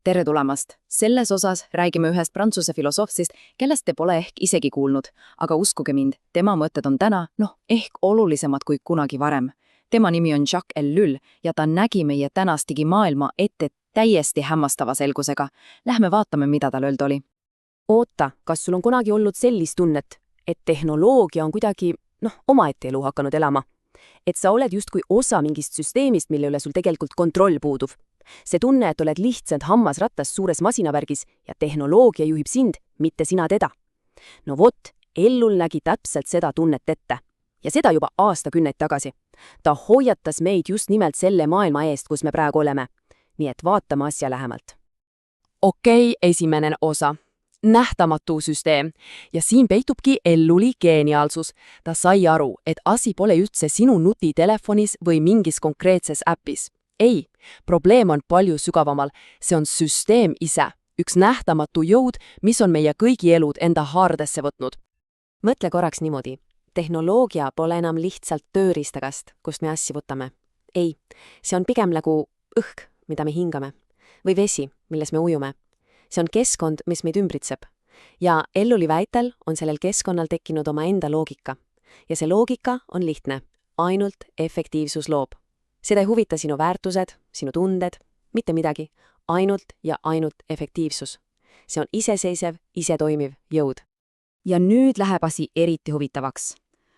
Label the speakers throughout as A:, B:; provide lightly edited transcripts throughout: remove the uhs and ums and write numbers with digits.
A: Tere tulemast! Selles osas räägime ühest prantsuse filosoofist, kellest te pole ehk isegi kuulnud, aga uskuge mind, tema mõtted on täna, ehk olulisemad kui kunagi varem. Tema nimi on Jacques Ellul ja ta nägi meie tänast digimaailma ette täiesti hämmastava selgusega. Lähme vaatame, mida tal öelda oli.
B: Oota, kas sul on kunagi olnud sellist tunnet, et tehnoloogia on kuidagi, omaette elu hakanud elama? Et sa oled justkui osa mingist süsteemist, mille üle sul tegelikult kontroll puudub. See tunne, et oled lihtsalt hammasrattas suures masinavärgis ja tehnoloogia juhib sind, mitte sina teda. No vot, Ellul nägi täpselt seda tunnet ette. Ja seda juba aastakümneid tagasi. Ta hoiatas meid just nimelt selle maailma eest, kus me praegu oleme. Nii et vaatame asja lähemalt. Okei, esimene osa. Nähtamatu süsteem. Ja siin peitubki Elluli geeniaalsus. Ta sai aru, et asi pole üldse sinu nutitelefonis või mingis konkreetses äpis. Ei, probleem on palju sügavamal. See on süsteem ise, üks nähtamatu jõud, mis on meie kõigi elud enda haardesse võtnud. Mõtle korraks niimoodi. Tehnoloogia pole enam lihtsalt tööriistakast, kust me asju võtame. Ei, see on pigem nagu õhk, mida me hingame. Või vesi, milles me ujume. See on keskkond, mis meid ümbritseb. Ja Elluli väitel on sellel keskkonnal tekkinud oma enda loogika. Ja see loogika on lihtne. Ainult efektiivsus loob. Seda ei huvita sinu väärtused, sinu tunded, mitte midagi. Ainult ja ainult efektiivsus. See on iseseisev, isetoimiv jõud.
A: Ja nüüd läheb asi eriti huvitavaks.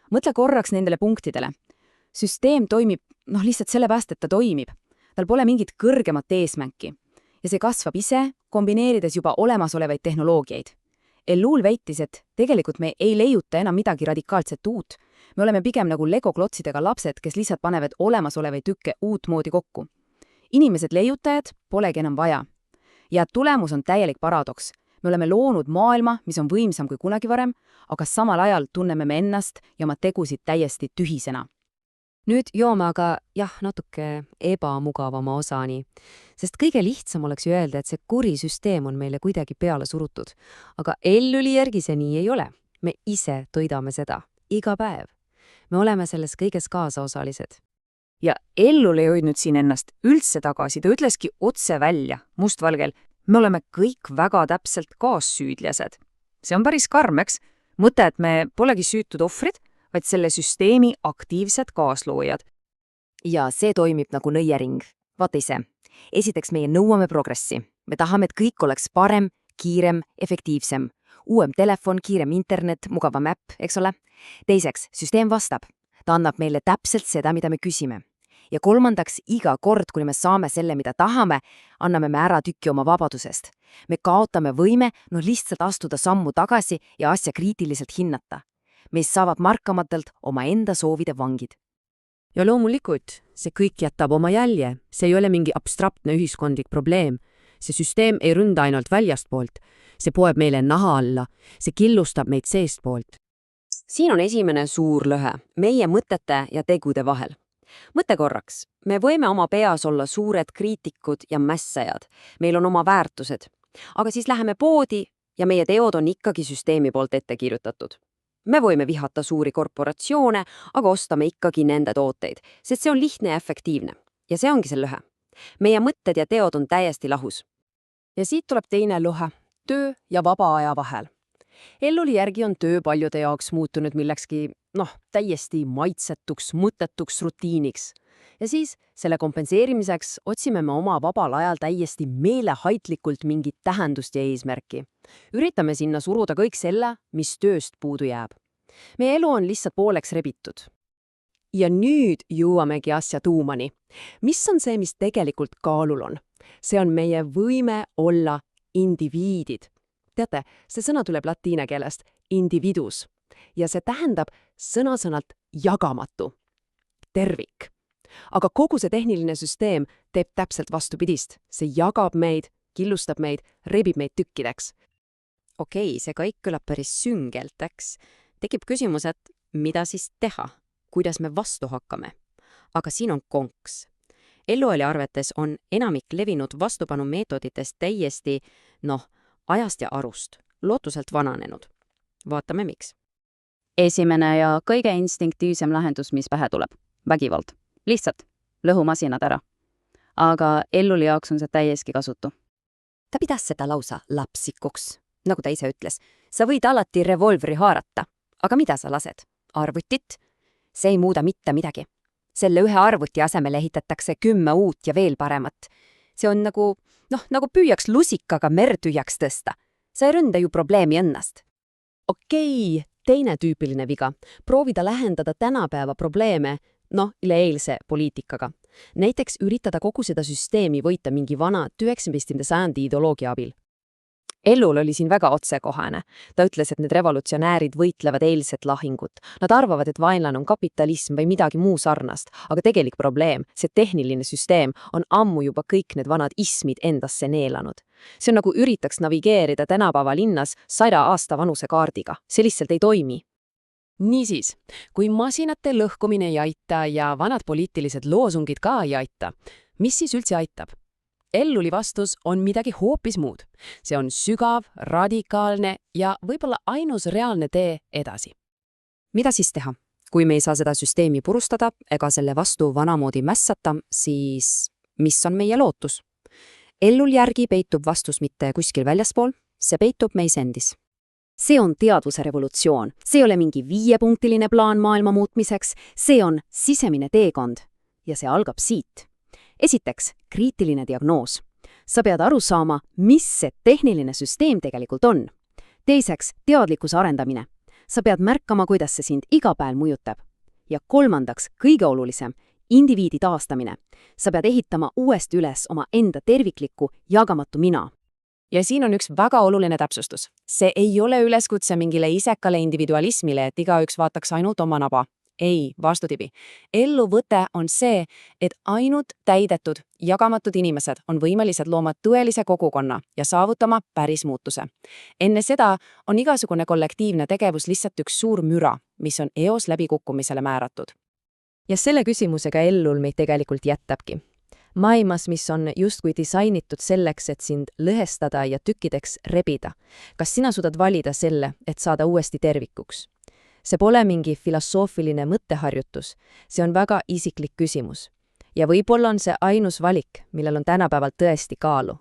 A: Mõtle korraks nendele punktidele. Süsteem toimib, lihtsalt sellepärast, et ta toimib. Tal pole mingit kõrgemat eesmärki. Ja see kasvab ise, kombineerides juba olemasolevaid tehnoloogiaid. Ellul väitis, et tegelikult me ei leiuta enam midagi radikaalset uut. Me oleme pigem nagu legoklotsidega lapsed, kes lihtsalt panevad olemasolevaid tükke uutmoodi kokku. Inimesed leiutajad polegi enam vaja. Ja tulemus on täielik paradoks. Me oleme loonud maailma, mis on võimsam kui kunagi varem, aga samal ajal tunneme me ennast ja oma tegusid täiesti tühisena.
B: Nüüd joome aga natuke ebamugavama osani, sest kõige lihtsam oleks ju öelda, et see kuri süsteem on meile kuidagi peale surutud. Aga Elluli järgi see nii ei ole. Me ise toidame seda iga päev. Me oleme selles kõiges kaasaosalised.
A: Ja Ellul ei hoidnud siin ennast üldse tagasi, ta ütleski otse välja, mustvalgel, me oleme kõik väga täpselt kaassüüdlased. See on päris karm, eks? Mõte, et me polegi süütud ohvrid, vaid selle süsteemi aktiivsed kaasloojad.
B: Ja see toimib nagu nõiering. Vaata ise. Esiteks meie nõuame progressi. Me tahame, et kõik oleks parem, kiirem, efektiivsem. Uuem telefon, kiirem internet, mugavam äpp, eks ole? Teiseks, süsteem vastab. Ta annab meile täpselt seda, mida me küsime. Ja kolmandaks, iga kord, kui me saame selle, mida tahame, anname me ära tükki oma vabadusest. Me kaotame võime, lihtsalt astuda sammu tagasi ja asja kriitiliselt hinnata. Meist saavad markamatelt oma enda soovide vangid. Ja loomulikult, see kõik jätab oma jälje. See ei ole mingi abstraktne ühiskondlik probleem. See süsteem ei ründa ainult väljastpoolt. See poeb meile naha alla. See killustab meid seestpoolt. Siin on esimene suur lõhe meie mõtete ja tegude vahel. Mõtle korraks. Me võime oma peas olla suured kriitikud ja mässajad. Meil on oma väärtused. Aga siis läheme poodi ja meie teod on ikkagi süsteemi poolt ette kirjutatud. Me võime vihata suuri korporatsioone, aga ostame ikkagi nende tooteid, sest see on lihtne ja efektiivne. Ja see ongi see lõhe. Meie mõtted ja teod on täiesti lahus. Ja siit tuleb teine lõhe, töö ja vaba aja vahel. Elluli järgi on töö paljude jaoks muutunud millekski, täiesti maitsetuks, mõttetuks rutiiniks. Ja siis selle kompenseerimiseks otsime me oma vabal ajal täiesti meelehaitlikult mingit tähendust ja eesmärki. Üritame sinna suruda kõik selle, mis tööst puudu jääb. Meie elu on lihtsalt pooleks rebitud. Ja nüüd jõuamegi asja tuumani. Mis on see, mis tegelikult kaalul on? See on meie võime olla indiviidid. Teate, see sõna tuleb latiina keelest individus ja see tähendab sõna-sõnalt jagamatu, tervik. Aga kogu see tehniline süsteem teeb täpselt vastupidist. See jagab meid, killustab meid, rebib meid tükkideks. Okei, see kõik kõlab päris süngelt, eks? Tekib küsimus, et mida siis teha? Kuidas me vastu hakkame? Aga siin on konks. Elluli arvates on enamik levinud vastupanumeetoditest täiesti, ajast ja arust, lootuselt vananenud. Vaatame miks. Esimene ja kõige instinktiivsem lahendus, mis pähe tuleb. Vägivald. Lihtsalt lõhu masinad ära. Aga Elluli jaoks on see täiesti kasutu.
C: Ta pidas seda lausa lapsikuks. Nagu ta ise ütles, sa võid alati revolvri haarata. Aga mida sa lased? Arvutit? See ei muuda mitte midagi. Selle ühe arvuti asemel ehitatakse 10 uut ja veel paremat. See on nagu püüaks lusikaga merd tühjaks tõsta. Sa ei ründa ju probleemi ennast.
D: Okei, teine tüüpiline viga. Proovida lähendada tänapäeva probleeme, üleeilse poliitikaga. Näiteks üritada kogu seda süsteemi võita mingi vana 19. sajandi ideoloogia abil.
B: Ellul oli siin väga otsekohane. Ta ütles, et need revolutsionäärid võitlevad eilset lahingut. Nad arvavad, et vaenlane on kapitalism või midagi muu sarnast, aga tegelik probleem, see tehniline süsteem, on ammu juba kõik need vanad ismid endasse neelanud. See on nagu üritaks navigeerida tänapäeva linnas 100 aasta vanuse kaardiga. See lihtsalt ei toimi.
D: Niisiis, kui masinate lõhkumine ei aita ja vanad poliitilised loosungid ka ei aita, mis siis üldse aitab? Elluli vastus on midagi hoopis muud. See on sügav, radikaalne ja võib-olla ainus reaalne tee edasi.
A: Mida siis teha? Kui me ei saa seda süsteemi purustada ega selle vastu vanamoodi mässata, siis mis on meie lootus? Ellul järgi peitub vastus mitte kuskil väljaspool, see peitub meis endis.
C: See on teadvuse revolutsioon. See ei ole mingi 5-punktiline plaan maailma muutmiseks, see on sisemine teekond. Ja see algab siit. Esiteks, kriitiline diagnoos. Sa pead aru saama, mis see tehniline süsteem tegelikult on. Teiseks, teadlikkuse arendamine. Sa pead märkama, kuidas see sind iga päev mõjutab. Ja kolmandaks, kõige olulisem, indiviidi taastamine. Sa pead ehitama uuesti üles oma enda terviklikku, jagamatu mina.
B: Ja siin on üks väga oluline täpsustus. See ei ole üleskutse mingile isekale individualismile, et igaüks vaataks ainult oma naba. Ei, vastutibi. Ellu võte on see, et ainult täidetud, jagamatud inimesed on võimelised looma tõelise kogukonna ja saavutama päris muutuse. Enne seda on igasugune kollektiivne tegevus lihtsalt üks suur müra, mis on eos läbikukkumisele määratud.
D: Ja selle küsimusega Ellul meid tegelikult jätabki. Maailmas, mis on justkui disainitud selleks, et sind lõhestada ja tükkideks rebida. Kas sina suudad valida selle, et saada uuesti tervikuks? See pole mingi filosoofiline mõtteharjutus, see on väga isiklik küsimus. Ja võib-olla on see ainus valik, millel on tänapäeval tõesti kaalu.